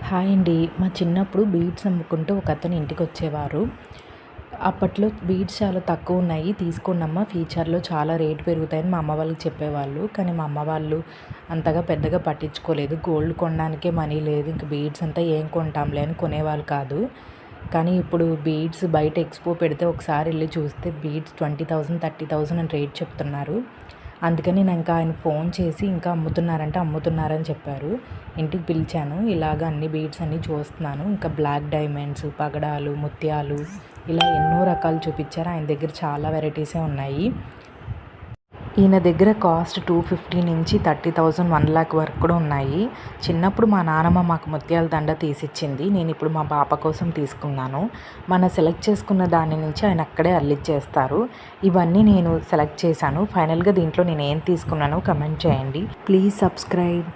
Hi అండి. మా చిన్నప్పుడు బీడ్స్ అమ్ముకుంటూ ఒకతను ఇంటికొచ్చేవారు. అప్పట్లో బీడ్స్ చాలా తక్కువున్నాయి. తీసుకోండమ్మా, ఫ్యూచర్‌లో చాలా రేట్ పెరుగుతాయని మా అమ్మ వాళ్ళకి చెప్పేవాళ్ళు. కానీ మా అమ్మ వాళ్ళు అంతగా పెద్దగా పట్టించుకోలేదు. గోల్డ్ కొనడానికే మనీ లేదు. ఇంక బీడ్స్ అంతా ఏం కొంటాంలే అని కొనేవాళ్ళు కాదు. కానీ ఇప్పుడు బీడ్స్ బయట ఎక్స్‌పో పెడితే ఒకసారి ఎళ్లి చూస్తే బీడ్స్ 20,000, 30,000 అని రేట్ చెప్తున్నారు. అందుకని నేను ఇంకా ఆయన ఫోన్ చేసి ఇంకా అమ్ముతున్నారని చెప్పారు. ఇంటికి పిలిచాను. ఇలాగ అన్ని బీడ్స్ అన్నీ చూస్తున్నాను. ఇంకా బ్లాక్ డైమండ్స్, పగడాలు, ముత్యాలు ఇలా ఎన్నో రకాలు చూపించారు. ఆయన దగ్గర చాలా వెరైటీసే ఉన్నాయి. ఈయన దగ్గర కాస్ట్ 250 నుంచి 30,000, 1,00,000 వరకు కూడా ఉన్నాయి. చిన్నప్పుడు మా నానమ్మ మాకు ముత్యాల దండ తీసిచ్చింది. నేను ఇప్పుడు మా పాప కోసం తీసుకున్నాను. సెలెక్ట్ చేసుకున్న దాని నుంచి ఆయన అక్కడే అల్లిచ్చేస్తారు. ఇవన్నీ నేను సెలెక్ట్ చేశాను. ఫైనల్‌గా దీంట్లో నేను ఏం తీసుకున్నానో కమెంట్ చేయండి. Please subscribe.